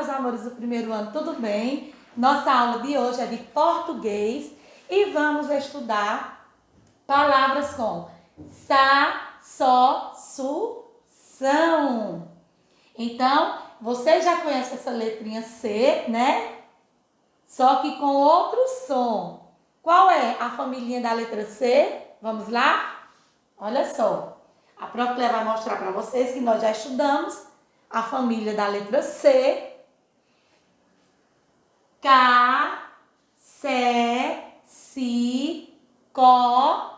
meus amores do primeiro ano, tudo bem? Nossa aula de hoje é de português e vamos estudar palavras com sa, só, su, são. Então, você já conhece essa letrinha C, né? Só que com outro som. Qual é a família da letra C? Vamos lá? Olha só. A Proclé vai mostrar para vocês que nós já estudamos a família da letra C. Ca, se, si, co,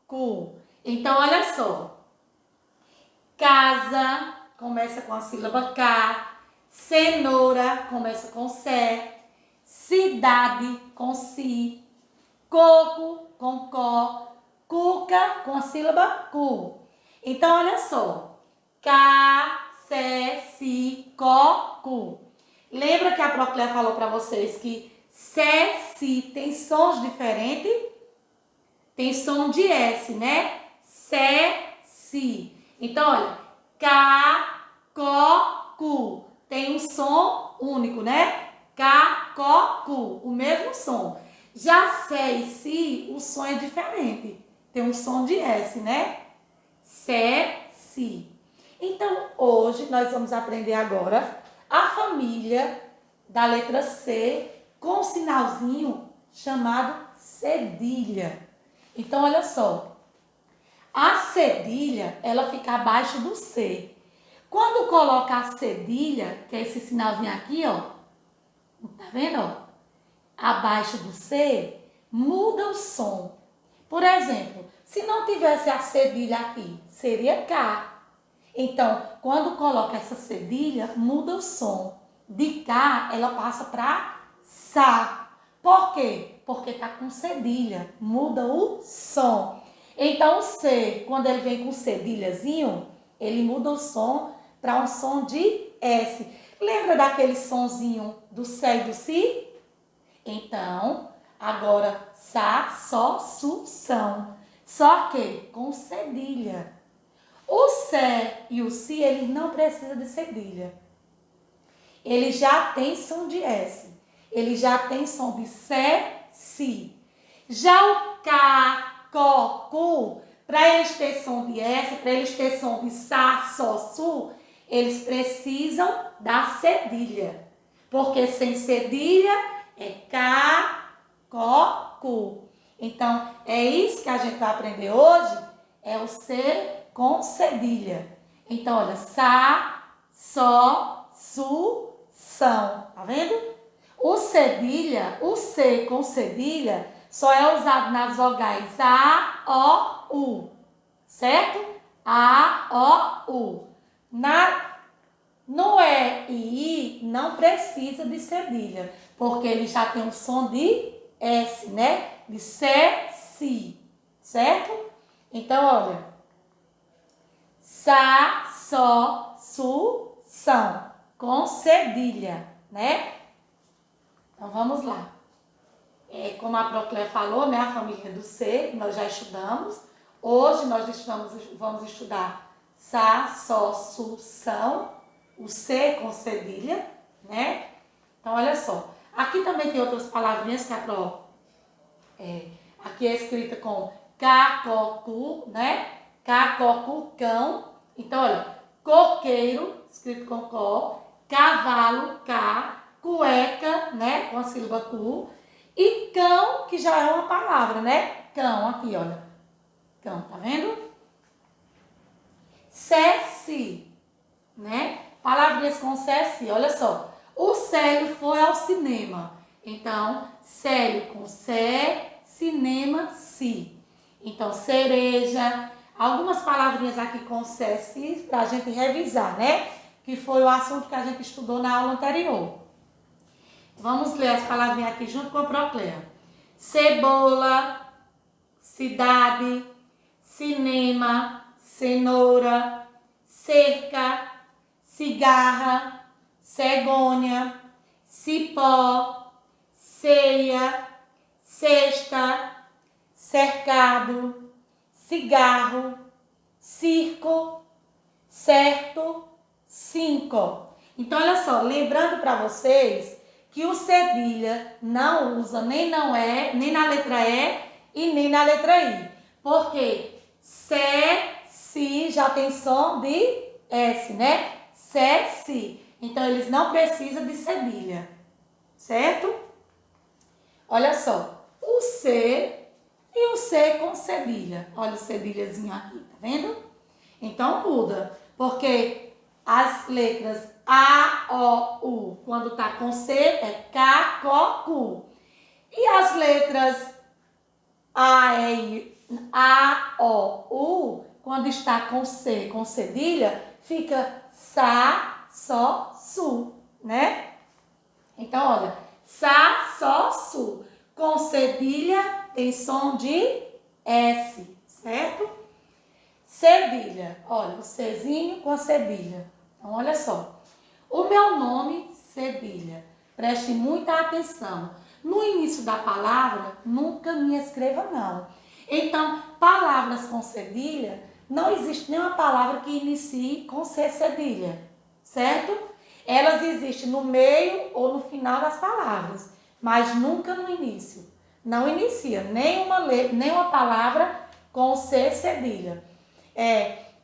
cu. Então, olha só. Casa começa com a sílaba K. Cenoura começa com C. Cidade com si. Coco com có. Cuca com a sílaba cu. Então, olha só. Ca, se, si, co, cu. Lembra que a Proclé falou para vocês que se, si tem sons diferentes? Tem som de S, né? Se, si. Então, olha. Ca, co, cu. Tem um som único, né? Ca, co, cu. O mesmo som. Já se e si, o som é diferente. Tem um som de S, né? Se, si. Então, hoje nós vamos aprender agora a família da letra C com um sinalzinho chamado cedilha. Então, olha só. A cedilha, ela fica abaixo do C. Quando coloca a cedilha, que é esse sinalzinho aqui, ó. Tá vendo, ó? Abaixo do C, muda o som. Por exemplo, se não tivesse a cedilha aqui, seria K. Então, quando coloca essa cedilha, muda o som. De K, ela passa para Sa. Por quê? Porque está com cedilha. Muda o som. Então, o C, quando ele vem com cedilhazinho, ele muda o som para um som de S. Lembra daquele sonzinho do Sé e do Si? Então, agora, Sa, Só, Su, São. Só que com cedilha. O Sé e o Si, eles não precisam de cedilha. Ele já tem som de S. Ele já tem som de Sé, Si. Já o K, Có, Cu, para eles ter som de S, para eles ter som de Sa, Só, Su, eles precisam da cedilha. Porque sem cedilha é K, Có, Cu. Então, é isso que a gente vai aprender hoje, é o C com cedilha. Então, olha, Sa, Só, Su, São. Tá vendo? O cedilha, o C com cedilha, só é usado nas vogais A, O, U. Certo? A, O, U. No E e I não precisa de cedilha, porque ele já tem um som de S, né? De Sé, Si. Certo? Então, olha. Sa, Só, Su, São. Com cedilha, né? Então, vamos lá. Como a Proclé falou, né? A família do C, nós já estudamos. Hoje nós vamos estudar Sa, Só, Su, São. O C com cedilha, né? Então, olha só. Aqui também tem outras palavrinhas que a Pro... aqui é escrita com K, Có, Cu, né? K, Có, Cu, cão. Então, olha. Coqueiro, escrito com Có. Cavalo, K. Cueca, né? Com a sílaba Cu. E cão, que já é uma palavra, né? Cão, aqui, olha. Cão, tá vendo? Ceci, né? Palavrinhas com Ceci, olha só. O Célio foi ao cinema. Então, Célio com Cé, cinema, Si. Então, cereja. Algumas palavrinhas aqui com Ceci para a gente revisar, né? Que foi o assunto que a gente estudou na aula anterior. Vamos ler as palavrinhas aqui junto com a Proclé. Cebola, cidade, cinema, cenoura, cerca, cigarra, cegonha, cipó, ceia, cesta, cercado, cigarro, circo, certo, cinco. Então, olha só, lembrando para vocês que o cedilha não usa nem não é, nem na letra E e nem na letra I. Porque se já tem som de S, né? Se. Então, eles não precisam de cedilha, certo? Olha só, o C e o C com cedilha. Olha o cedilhazinho aqui, tá vendo? Então, muda, porque as letras A, O, U, quando tá com C, é K, K, Q. E as letras A, O, U, quando está com C, com cedilha, fica Sa, Só, Su, né? Então, olha, Sa, Só, Su. Com cedilha tem som de S, certo? Cedilha, olha, o Czinho com a cedilha. Então, olha só. O meu nome, cedilha. Preste muita atenção. No início da palavra, nunca me escreva não. Então, palavras com cedilha, não existe nenhuma palavra que inicie com C cedilha, certo? Elas existem no meio ou no final das palavras, mas nunca no início. Não inicia nenhuma palavra com C cedilha.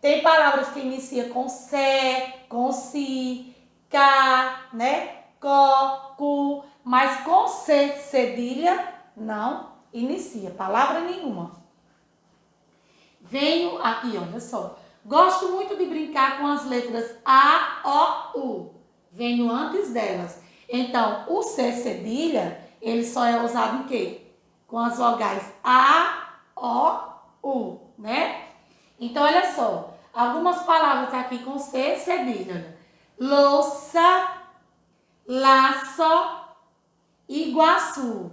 Tem palavras que iniciam com sé, com si, cá, né? Có, cu, mas com C cedilha não inicia palavra nenhuma. Venho aqui, olha só. Gosto muito de brincar com as letras A, O, U. Venho antes delas. Então, o C cedilha, ele só é usado em quê? Com as vogais A, O, U, né? Então, olha só, algumas palavras aqui com C cedilha. Louça, laço, Iguaçu.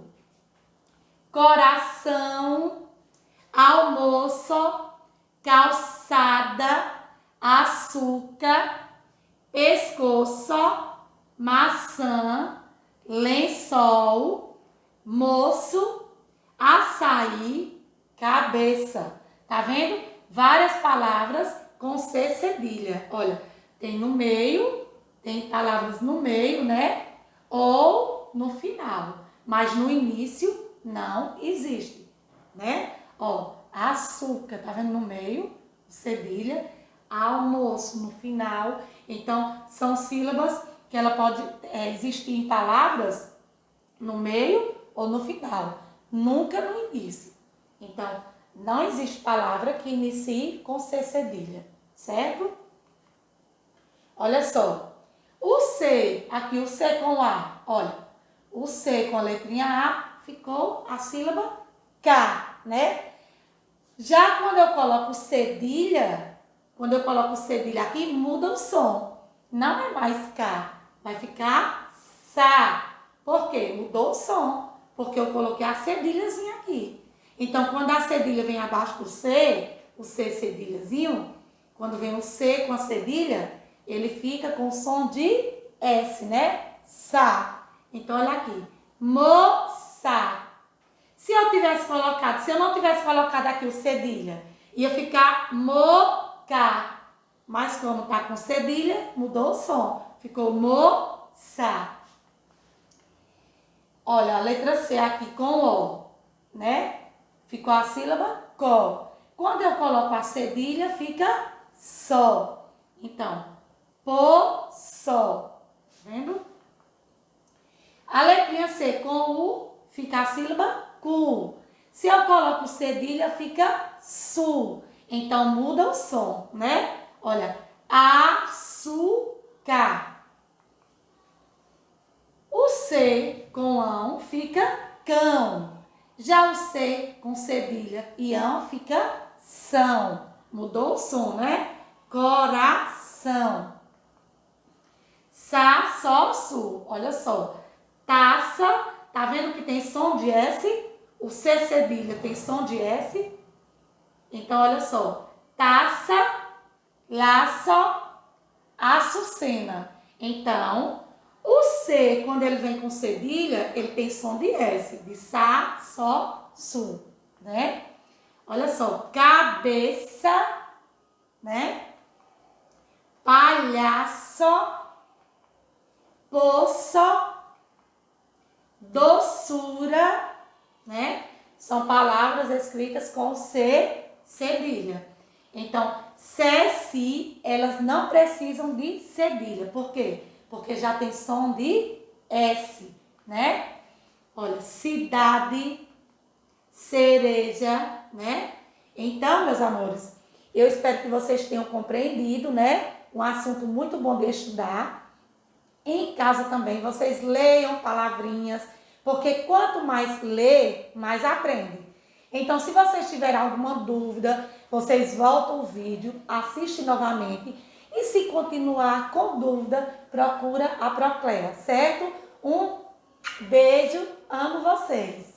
Coração, almoço, calçada, açúcar, pescoço, maçã, lençol, moço, açaí, cabeça. Tá vendo? Várias palavras com C cedilha. Olha, tem no meio, tem palavras no meio, né? Ou no final. Mas no início não existe, né? Ó, açúcar, tá vendo no meio? Cedilha. Almoço no final. Então, são sílabas que ela pode existir em palavras no meio ou no final. Nunca no início. Então, não existe palavra que inicie com C cedilha, certo? Olha só. O C, aqui o C com A, olha. O C com a letrinha A ficou a sílaba K, né? Já quando eu coloco cedilha, aqui, muda o som. Não é mais K, vai ficar Sa. Por quê? Mudou o som, porque eu coloquei a cedilhazinha aqui. Então, quando a cedilha vem abaixo do C, o C cedilhazinho, quando vem o C com a cedilha, ele fica com o som de S, né? Sa. Então, olha aqui. Moça. Se eu não tivesse colocado aqui o cedilha, ia ficar moca. Mas como tá com cedilha, mudou o som. Ficou moça. Olha, a letra C aqui com O, né? Ficou a sílaba có. Quando eu coloco a cedilha, fica só. Então, só. Tá vendo? A letrinha C com U, fica a sílaba cu. Se eu coloco cedilha, fica su. Então, muda o som, né? Olha, açúcar. O C com ão fica cão. Já o C com cedilha e ão fica são. Mudou o som, né? Coração. Sa, Sol, Su. Olha só. Taça. Tá vendo que tem som de S? O C cedilha tem som de S. Então, olha só. Taça, laço, açucena. Então, o C, quando ele vem com cedilha, ele tem som de S, de Sa, Sol, Su, né? Olha só, cabeça, né? Palhaço, poço, doçura, né? São palavras escritas com C cedilha. Então, se, elas não precisam de cedilha. Por quê? Porque já tem som de S, né? Olha, cidade, cereja, né? Então, meus amores, eu espero que vocês tenham compreendido, né? Um assunto muito bom de estudar. Em casa também, vocês leiam palavrinhas, porque quanto mais lê, mais aprende. Então, se vocês tiverem alguma dúvida, vocês voltam o vídeo, assistem novamente. E se continuar com dúvida, procura a Proclea, certo? Um beijo, amo vocês!